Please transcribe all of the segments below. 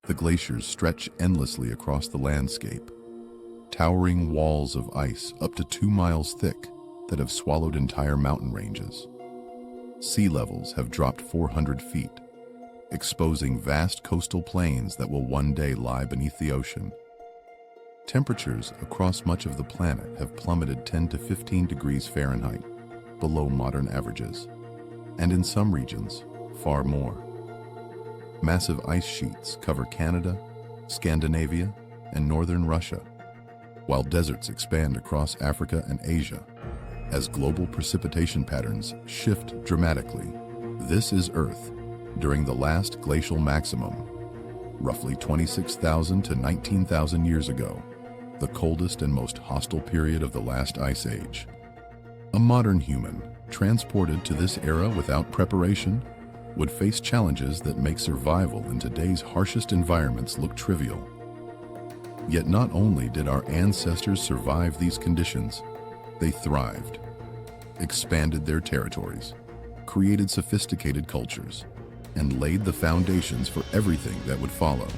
The glaciers stretch endlessly across the landscape, towering walls of ice up to 2 miles thick that have swallowed entire mountain ranges. Sea levels have dropped 400 feet, exposing vast coastal plains that will one day lie beneath the ocean. Temperatures across much of the planet have plummeted 10 to 15 degrees Fahrenheit, below modern averages, and in some regions, far more. Massive ice sheets cover Canada, Scandinavia, and northern Russia, while deserts expand across Africa and Asia. As global precipitation patterns shift dramatically, this is Earth during the last glacial maximum, roughly 26,000 to 19,000 years ago, the coldest and most hostile period of the last ice age. A modern human, transported to this era without preparation, would face challenges that make survival in today's harshest environments look trivial. Yet not only did our ancestors survive these conditions, they thrived, expanded their territories, created sophisticated cultures, and laid the foundations for everything that would follow.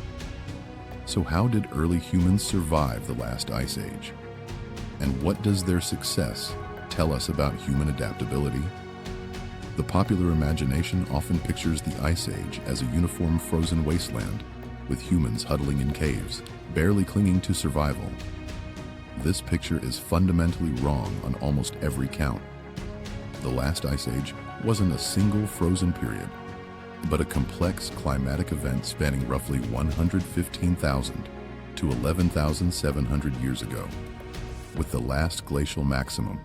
So how did early humans survive the last ice age? And what does their success tell us about human adaptability? The popular imagination often pictures the Ice Age as a uniform frozen wasteland, with humans huddling in caves, barely clinging to survival. This picture is fundamentally wrong on almost every count. The last Ice Age wasn't a single frozen period, but a complex climatic event spanning roughly 115,000 to 11,700 years ago, with the last glacial maximum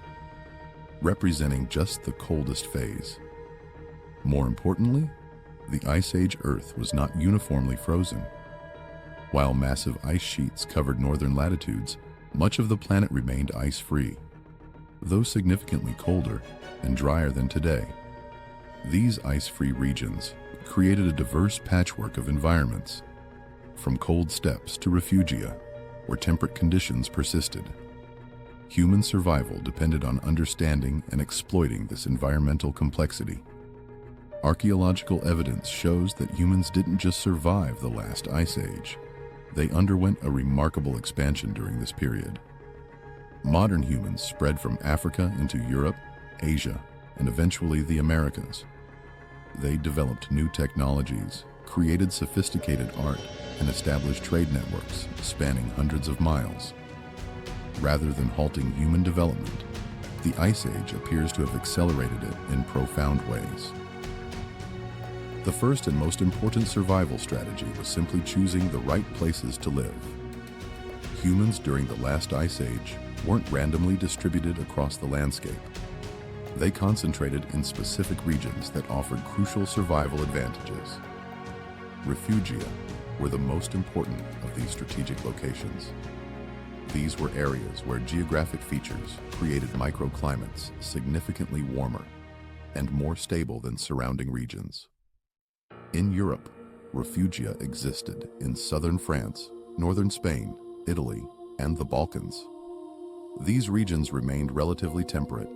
representing just the coldest phase. More importantly, the Ice Age Earth was not uniformly frozen. While massive ice sheets covered northern latitudes, much of the planet remained ice-free, though significantly colder and drier than today. These ice-free regions created a diverse patchwork of environments, from cold steppes to refugia, where temperate conditions persisted. Human survival depended on understanding and exploiting this environmental complexity. Archaeological evidence shows that humans didn't just survive the last ice age. They underwent a remarkable expansion during this period. Modern humans spread from Africa into Europe, Asia, and eventually the Americas. They developed new technologies, created sophisticated art, and established trade networks spanning hundreds of miles. Rather than halting human development, the Ice Age appears to have accelerated it in profound ways. The first and most important survival strategy was simply choosing the right places to live. Humans during the last Ice Age weren't randomly distributed across the landscape. They concentrated in specific regions that offered crucial survival advantages. Refugia were the most important of these strategic locations. These were areas where geographic features created microclimates significantly warmer and more stable than surrounding regions. In Europe, refugia existed in southern France, northern Spain, Italy, and the Balkans. These regions remained relatively temperate,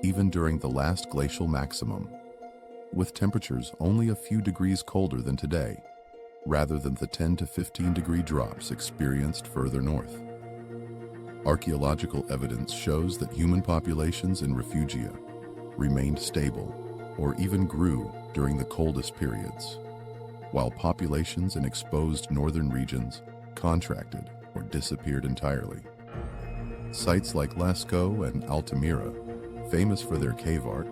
even during the last glacial maximum, with temperatures only a few degrees colder than today, rather than the 10 to 15 degree drops experienced further north. Archaeological evidence shows that human populations in refugia remained stable or even grew during the coldest periods, while populations in exposed northern regions contracted or disappeared entirely. Sites like Lascaux and Altamira, famous for their cave art,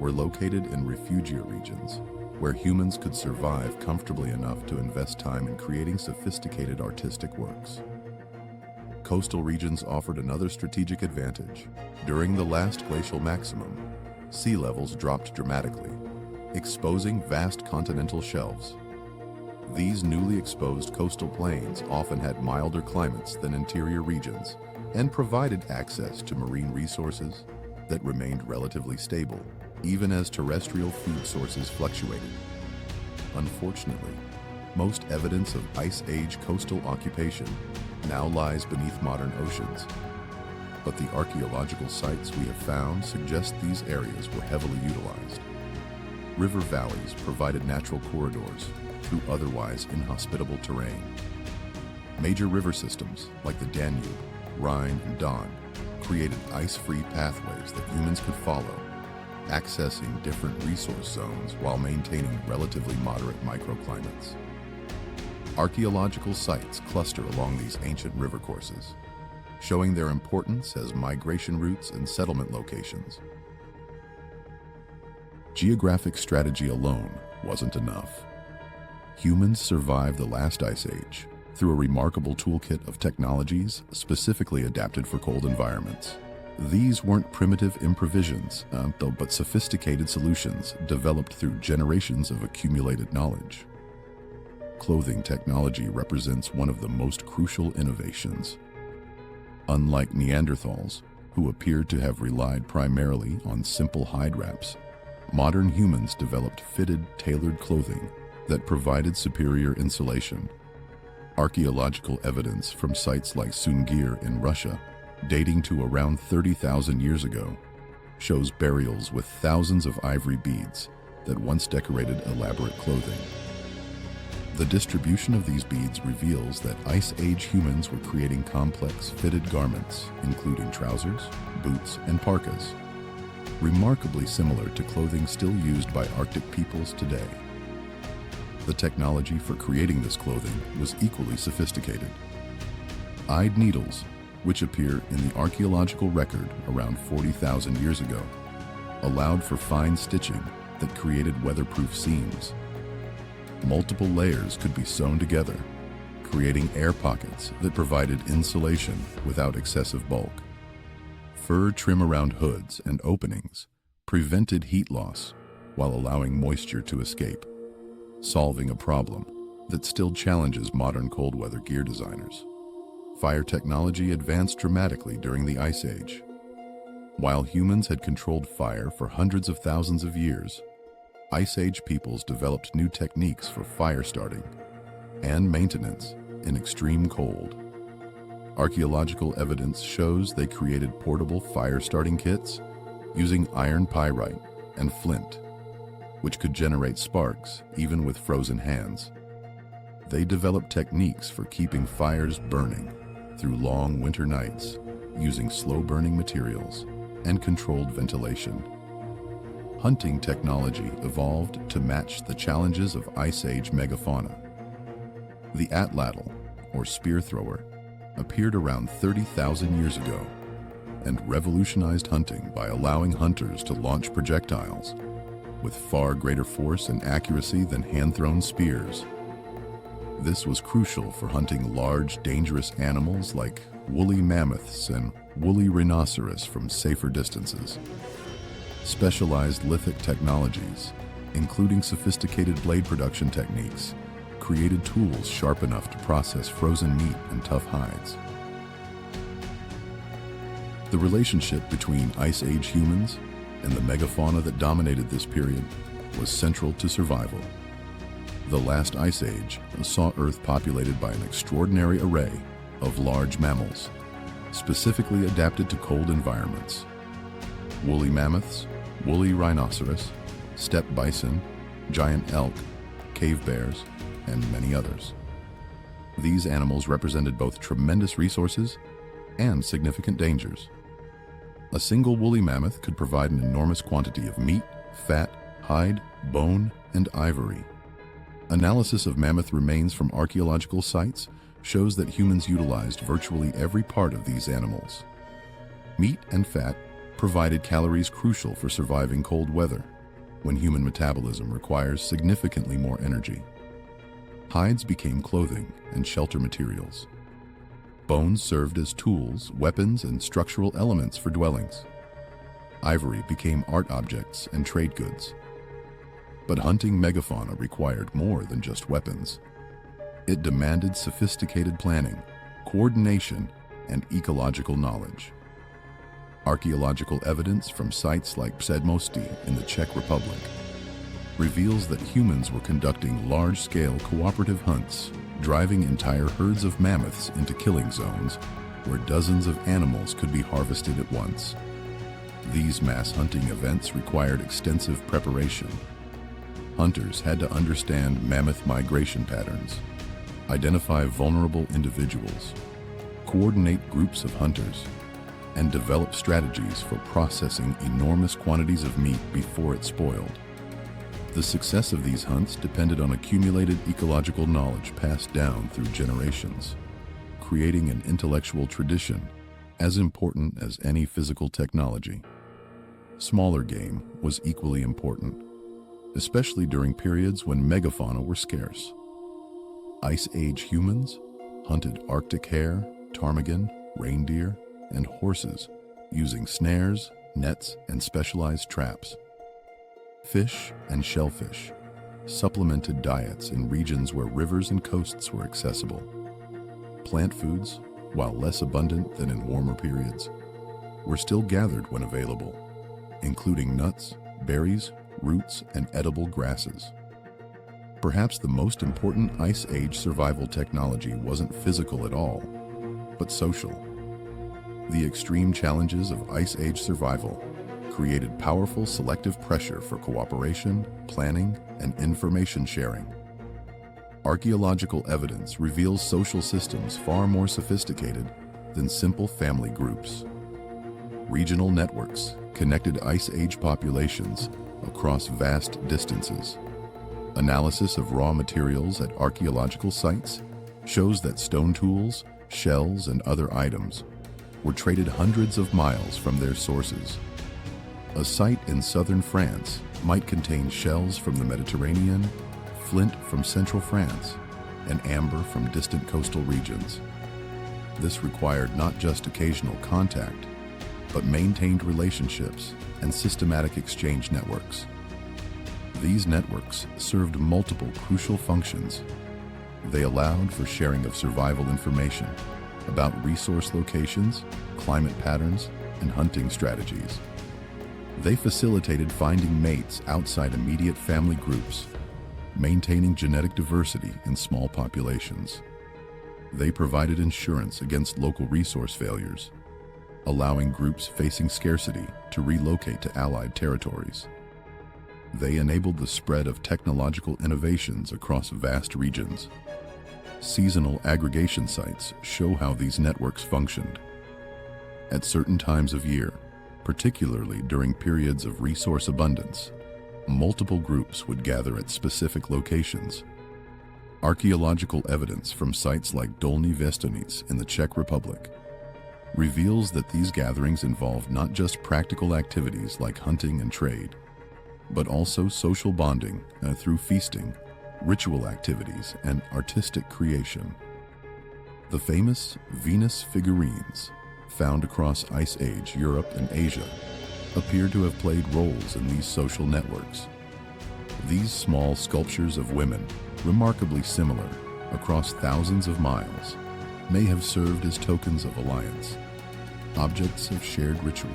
were located in refugia regions where humans could survive comfortably enough to invest time in creating sophisticated artistic works. Coastal regions offered another strategic advantage. During the last glacial maximum, sea levels dropped dramatically, exposing vast continental shelves. These newly exposed coastal plains often had milder climates than interior regions and provided access to marine resources that remained relatively stable, even as terrestrial food sources fluctuated. Unfortunately, most evidence of Ice Age coastal occupation now lies beneath modern oceans, but the archaeological sites we have found suggest these areas were heavily utilized. River valleys provided natural corridors, through otherwise inhospitable terrain. Major river systems, like the Danube, Rhine, and Don, created ice-free pathways that humans could follow, accessing different resource zones while maintaining relatively moderate microclimates. Archaeological sites cluster along these ancient river courses, showing their importance as migration routes and settlement locations. Geographic strategy alone wasn't enough. Humans survived the last ice age through a remarkable toolkit of technologies specifically adapted for cold environments. These weren't primitive improvisations, but sophisticated solutions developed through generations of accumulated knowledge. Clothing technology represents one of the most crucial innovations. Unlike Neanderthals, who appeared to have relied primarily on simple hide wraps, modern humans developed fitted, tailored clothing that provided superior insulation. Archaeological evidence from sites like Sungir in Russia, dating to around 30,000 years ago, shows burials with thousands of ivory beads that once decorated elaborate clothing. The distribution of these beads reveals that Ice Age humans were creating complex, fitted garments, including trousers, boots, and parkas, remarkably similar to clothing still used by Arctic peoples today. The technology for creating this clothing was equally sophisticated. Eyed needles, which appear in the archaeological record around 40,000 years ago, allowed for fine stitching that created weatherproof seams. Multiple layers could be sewn together, creating air pockets that provided insulation without excessive bulk. Fur trim around hoods and openings prevented heat loss while allowing moisture to escape, solving a problem that still challenges modern cold weather gear designers. Fire technology advanced dramatically during the Ice Age. While humans had controlled fire for hundreds of thousands of years, Ice Age peoples developed new techniques for fire starting and maintenance in extreme cold. Archaeological evidence shows they created portable fire-starting kits using iron pyrite and flint, which could generate sparks even with frozen hands. They developed techniques for keeping fires burning through long winter nights using slow-burning materials and controlled ventilation. Hunting technology evolved to match the challenges of Ice Age megafauna. The atlatl, or spear thrower, appeared around 30,000 years ago and revolutionized hunting by allowing hunters to launch projectiles with far greater force and accuracy than hand-thrown spears. This was crucial for hunting large, dangerous animals like woolly mammoths and woolly rhinoceros from safer distances. Specialized lithic technologies, including sophisticated blade production techniques, created tools sharp enough to process frozen meat and tough hides. The relationship between Ice Age humans and the megafauna that dominated this period was central to survival. The last Ice Age saw Earth populated by an extraordinary array of large mammals, specifically adapted to cold environments. Woolly mammoths, woolly rhinoceros, steppe bison, giant elk, cave bears, and many others. These animals represented both tremendous resources and significant dangers. A single woolly mammoth could provide an enormous quantity of meat, fat, hide, bone, and ivory. Analysis of mammoth remains from archaeological sites shows that humans utilized virtually every part of these animals. Meat and fat provided calories crucial for surviving cold weather, when human metabolism requires significantly more energy. Hides became clothing and shelter materials. Bones served as tools, weapons, and structural elements for dwellings. Ivory became art objects and trade goods. But hunting megafauna required more than just weapons. It demanded sophisticated planning, coordination, and ecological knowledge. Archaeological evidence from sites like Przedmosty in the Czech Republic reveals that humans were conducting large-scale cooperative hunts, driving entire herds of mammoths into killing zones where dozens of animals could be harvested at once. These mass hunting events required extensive preparation, Hunters had to understand mammoth migration patterns, identify vulnerable individuals, coordinate groups of hunters, and develop strategies for processing enormous quantities of meat before it spoiled. The success of these hunts depended on accumulated ecological knowledge passed down through generations, creating an intellectual tradition as important as any physical technology. Smaller game was equally important, especially during periods when megafauna were scarce. Ice Age humans hunted Arctic hare, ptarmigan, reindeer, and horses using snares, nets, and specialized traps. Fish and shellfish supplemented diets in regions where rivers and coasts were accessible. Plant foods, while less abundant than in warmer periods, were still gathered when available, including nuts, berries, roots, and edible grasses. Perhaps the most important Ice Age survival technology wasn't physical at all, but social. The extreme challenges of Ice Age survival created powerful selective pressure for cooperation, planning, and information sharing. Archaeological evidence reveals social systems far more sophisticated than simple family groups. Regional networks connected Ice Age populations across vast distances. Analysis of raw materials at archaeological sites shows that stone tools, shells, and other items were traded hundreds of miles from their sources. A site in southern France might contain shells from the Mediterranean, flint from central France, and amber from distant coastal regions. This required not just occasional contact, but maintained relationships and systematic exchange networks. These networks served multiple crucial functions. They allowed for sharing of survival information about resource locations, climate patterns, and hunting strategies. They facilitated finding mates outside immediate family groups, maintaining genetic diversity in small populations. They provided insurance against local resource failures, allowing groups facing scarcity to relocate to allied territories. They enabled the spread of technological innovations across vast regions. Seasonal aggregation sites show how these networks functioned. At certain times of year, particularly during periods of resource abundance, multiple groups would gather at specific locations. Archaeological evidence from sites like Dolní Věstonice in the Czech Republic reveals that these gatherings involved not just practical activities like hunting and trade, but also social bonding through feasting, ritual activities, and artistic creation. The famous Venus figurines, found across Ice Age Europe and Asia, appear to have played roles in these social networks. These small sculptures of women, remarkably similar across thousands of miles, may have served as tokens of alliance, objects of shared ritual,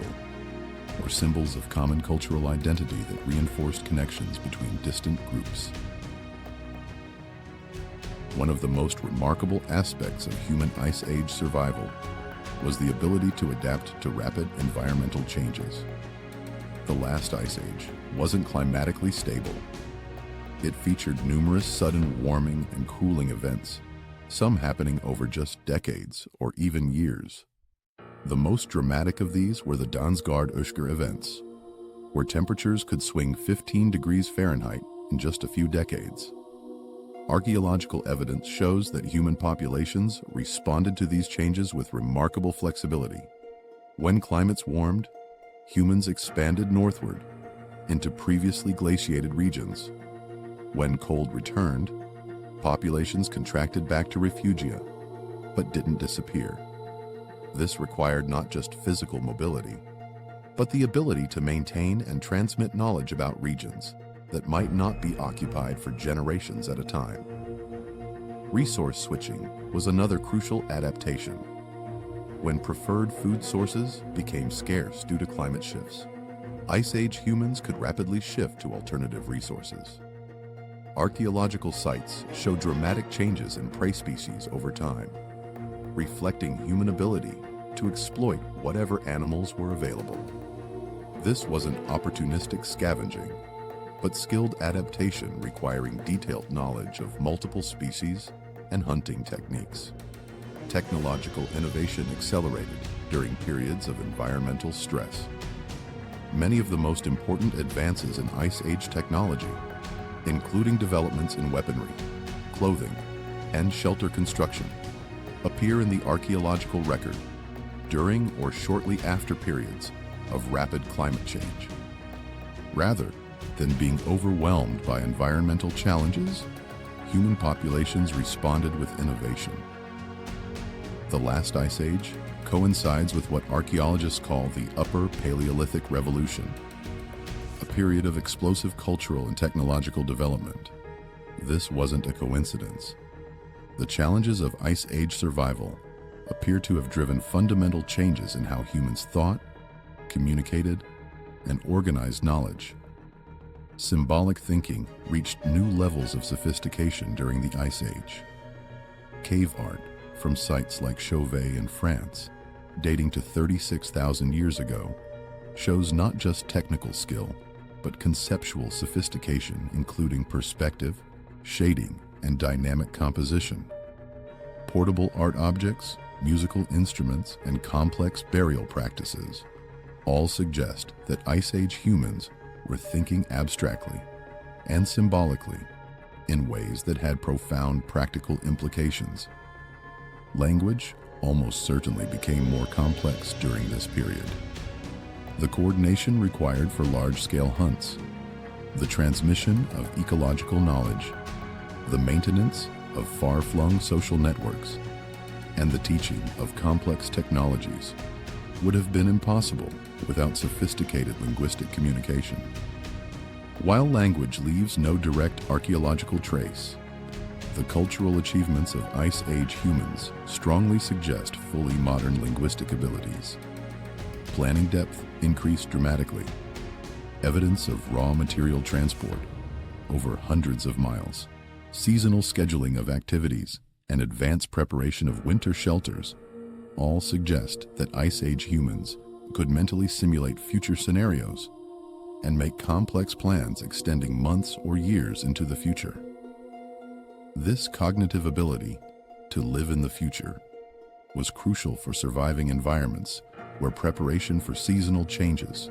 or symbols of common cultural identity that reinforced connections between distant groups. One of the most remarkable aspects of human Ice Age survival was the ability to adapt to rapid environmental changes. The last Ice Age wasn't climatically stable. It featured numerous sudden warming and cooling events, some happening over just decades or even years. The most dramatic of these were the Dansgaard-Oeschger events, where temperatures could swing 15 degrees Fahrenheit in just a few decades. Archaeological evidence shows that human populations responded to these changes with remarkable flexibility. When climates warmed, humans expanded northward into previously glaciated regions. When cold returned, populations contracted back to refugia, but didn't disappear. This required not just physical mobility, but the ability to maintain and transmit knowledge about regions that might not be occupied for generations at a time. Resource switching was another crucial adaptation. When preferred food sources became scarce due to climate shifts, Ice Age humans could rapidly shift to alternative resources. Archaeological sites show dramatic changes in prey species over time, reflecting human ability to exploit whatever animals were available. This wasn't opportunistic scavenging. but skilled adaptation requiring detailed knowledge of multiple species and hunting techniques. Technological innovation accelerated during periods of environmental stress. Many of the most important advances in Ice Age technology, including developments in weaponry, clothing, and shelter construction, appear in the archaeological record during or shortly after periods of rapid climate change. Rather than being overwhelmed by environmental challenges, human populations responded with innovation. The last Ice Age coincides with what archaeologists call the Upper Paleolithic Revolution, a period of explosive cultural and technological development. This wasn't a coincidence. The challenges of Ice Age survival appear to have driven fundamental changes in how humans thought, communicated, and organized knowledge. Symbolic thinking reached new levels of sophistication during the Ice Age. Cave art from sites like Chauvet in France, dating to 36,000 years ago, shows not just technical skill, but conceptual sophistication, including perspective, shading, and dynamic composition. Portable art objects, musical instruments, and complex burial practices all suggest that Ice Age humans were thinking abstractly and symbolically in ways that had profound practical implications. Language almost certainly became more complex during this period. The coordination required for large-scale hunts, the transmission of ecological knowledge, the maintenance of far-flung social networks, and the teaching of complex technologies would have been impossible without sophisticated linguistic communication. While language leaves no direct archaeological trace, the cultural achievements of Ice Age humans strongly suggest fully modern linguistic abilities. Planning depth increased dramatically. Evidence of raw material transport over hundreds of miles, seasonal scheduling of activities, and advanced preparation of winter shelters all suggest that Ice Age humans could mentally simulate future scenarios and make complex plans extending months or years into the future. This cognitive ability to live in the future was crucial for surviving environments where preparation for seasonal changes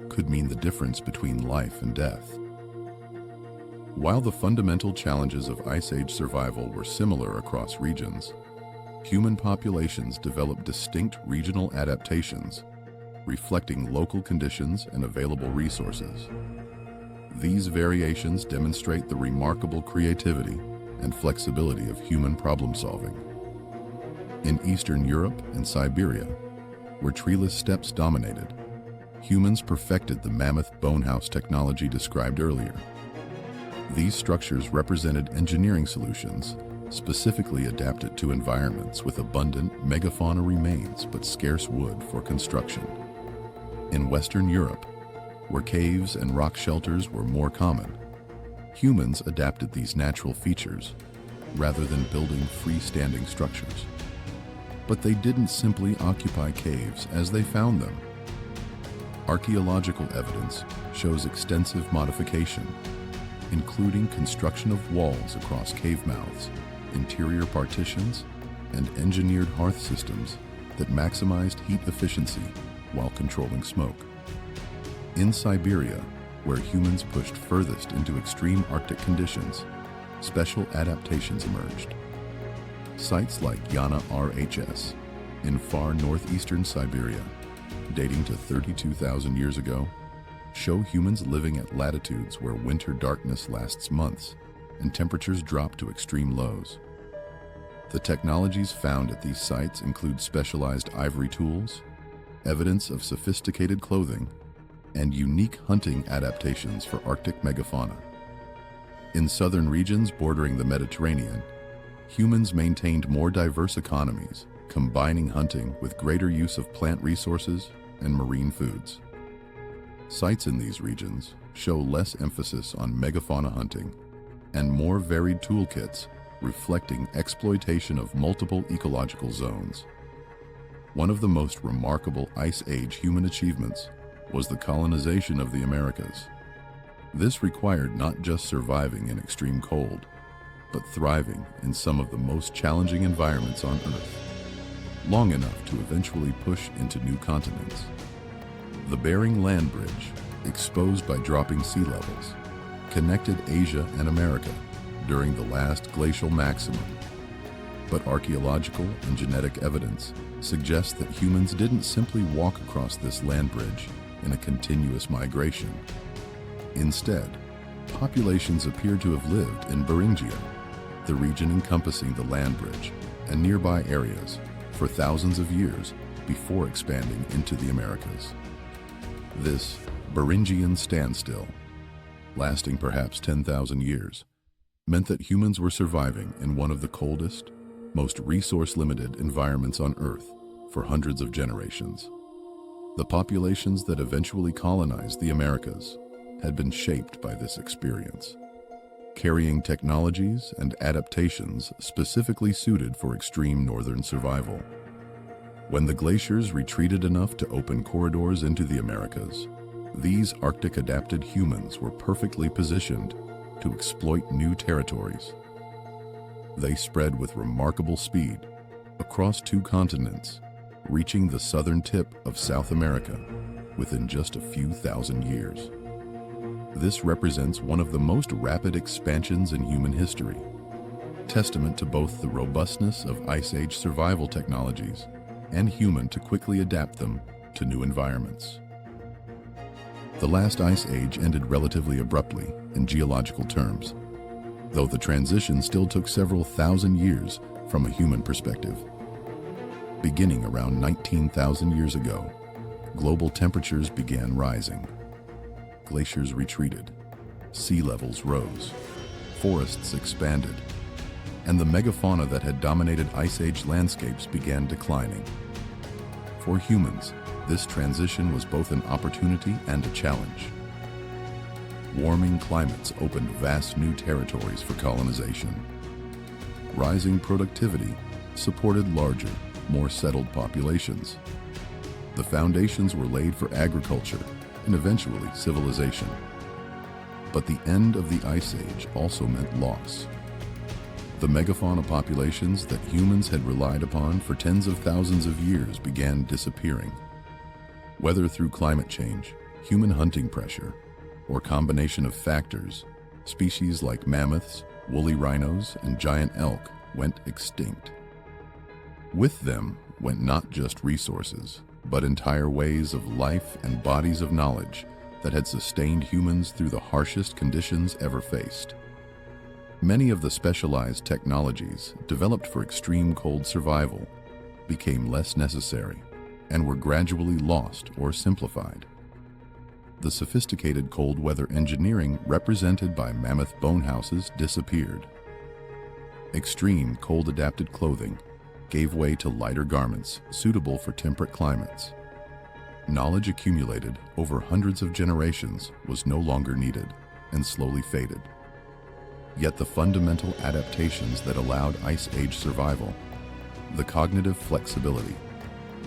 could mean the difference between life and death. While the fundamental challenges of Ice Age survival were similar across regions, human populations developed distinct regional adaptations, reflecting local conditions and available resources. These variations demonstrate the remarkable creativity and flexibility of human problem-solving. In Eastern Europe and Siberia, where treeless steppes dominated, humans perfected the mammoth bone house technology described earlier. These structures represented engineering solutions specifically adapted to environments with abundant megafauna remains but scarce wood for construction. In Western Europe, where caves and rock shelters were more common, humans adapted these natural features rather than building freestanding structures. But they didn't simply occupy caves as they found them. Archaeological evidence shows extensive modification, including construction of walls across cave mouths, interior partitions, and engineered hearth systems that maximized heat efficiency while controlling smoke. In Siberia, where humans pushed furthest into extreme Arctic conditions, special adaptations emerged. Sites like Yana RHS in far northeastern Siberia, dating to 32,000 years ago, show humans living at latitudes where winter darkness lasts months and temperatures drop to extreme lows. The technologies found at these sites include specialized ivory tools, evidence of sophisticated clothing, and unique hunting adaptations for Arctic megafauna. In southern regions bordering the Mediterranean, humans maintained more diverse economies, combining hunting with greater use of plant resources and marine foods. Sites in these regions show less emphasis on megafauna hunting and more varied toolkits reflecting exploitation of multiple ecological zones. One of the most remarkable Ice Age human achievements was the colonization of the Americas. This required not just surviving in extreme cold, but thriving in some of the most challenging environments on Earth, long enough to eventually push into new continents. The Bering Land Bridge, exposed by dropping sea levels, connected Asia and America during the last glacial maximum. But archaeological and genetic evidence suggests that humans didn't simply walk across this land bridge in a continuous migration. Instead, populations appear to have lived in Beringia, the region encompassing the land bridge and nearby areas, for thousands of years before expanding into the Americas. This Beringian standstill, lasting perhaps 10,000 years, meant that humans were surviving in one of the coldest, most resource-limited environments on Earth for hundreds of generations. The populations that eventually colonized the Americas had been shaped by this experience, carrying technologies and adaptations specifically suited for extreme northern survival. When the glaciers retreated enough to open corridors into the Americas, these Arctic-adapted humans were perfectly positioned to exploit new territories. They spread with remarkable speed across 2 continents, reaching the southern tip of South America within just a few thousand years. This represents one of the most rapid expansions in human history, testament to both the robustness of Ice Age survival technologies and human to quickly adapt them to new environments. The last Ice Age ended relatively abruptly in geological terms, though the transition still took several thousand years from a human perspective. Beginning around 19,000 years ago, global temperatures began rising. Glaciers retreated, sea levels rose, forests expanded, and the megafauna that had dominated Ice Age landscapes began declining. For humans, this transition was both an opportunity and a challenge. Warming climates opened vast new territories for colonization. Rising productivity supported larger, more settled populations. The foundations were laid for agriculture and eventually civilization. But the end of the Ice Age also meant loss. The megafauna populations that humans had relied upon for tens of thousands of years began disappearing. Whether through climate change, human hunting pressure, or combination of factors, species like mammoths, woolly rhinos, and giant elk went extinct. With them went not just resources, but entire ways of life and bodies of knowledge that had sustained humans through the harshest conditions ever faced. Many of the specialized technologies developed for extreme cold survival became less necessary and were gradually lost or simplified. The sophisticated cold weather engineering represented by mammoth bone houses disappeared. Extreme cold-adapted clothing gave way to lighter garments suitable for temperate climates. Knowledge accumulated over hundreds of generations was no longer needed and slowly faded. Yet the fundamental adaptations that allowed Ice Age survival, the cognitive flexibility,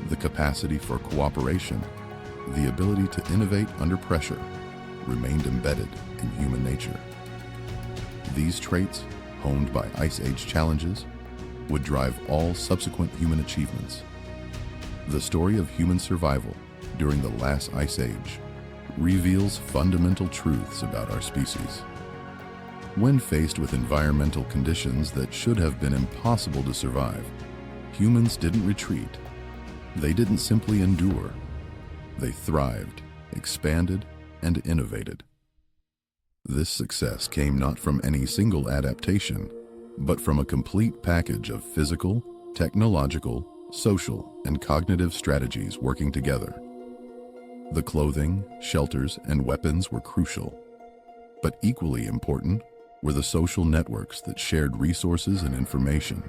the capacity for cooperation, the ability to innovate under pressure, remained embedded in human nature. These traits, honed by Ice Age challenges, would drive all subsequent human achievements. The story of human survival during the last Ice Age reveals fundamental truths about our species. When faced with environmental conditions that should have been impossible to survive, humans didn't retreat. They didn't simply endure. They thrived, expanded, and innovated. This success came not from any single adaptation, but from a complete package of physical, technological, social, and cognitive strategies working together. The clothing, shelters, and weapons were crucial, but equally important were the social networks that shared resources and information,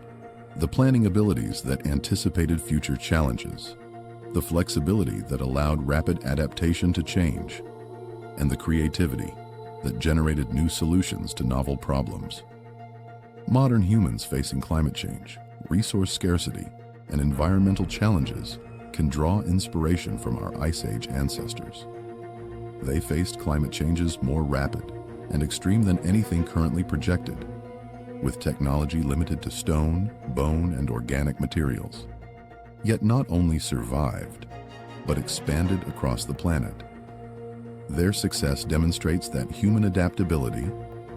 the planning abilities that anticipated future challenges, the flexibility that allowed rapid adaptation to change, and the creativity that generated new solutions to novel problems. Modern humans facing climate change, resource scarcity, and environmental challenges can draw inspiration from our Ice Age ancestors. They faced climate changes more rapid and extreme than anything currently projected, with technology limited to stone, bone, and organic materials. Yet not only survived, but expanded across the planet. Their success demonstrates that human adaptability,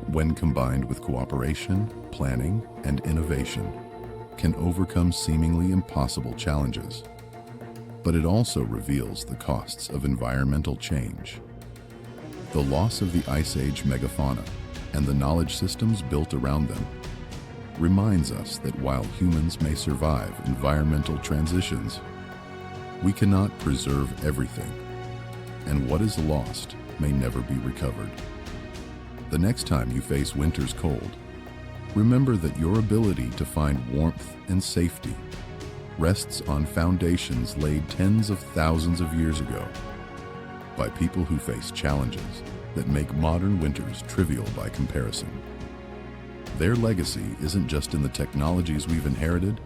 when combined with cooperation, planning, and innovation, can overcome seemingly impossible challenges. But it also reveals the costs of environmental change. The loss of the Ice Age megafauna and the knowledge systems built around them reminds us that while humans may survive environmental transitions, we cannot preserve everything, and what is lost may never be recovered. The next time you face winter's cold, remember that your ability to find warmth and safety rests on foundations laid tens of thousands of years ago by people who face challenges that make modern winters trivial by comparison. Their legacy isn't just in the technologies we've inherited,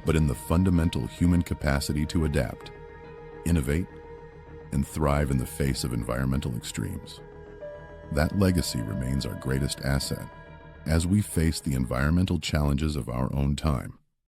but in the fundamental human capacity to adapt, innovate, and thrive in the face of environmental extremes. That legacy remains our greatest asset as we face the environmental challenges of our own time.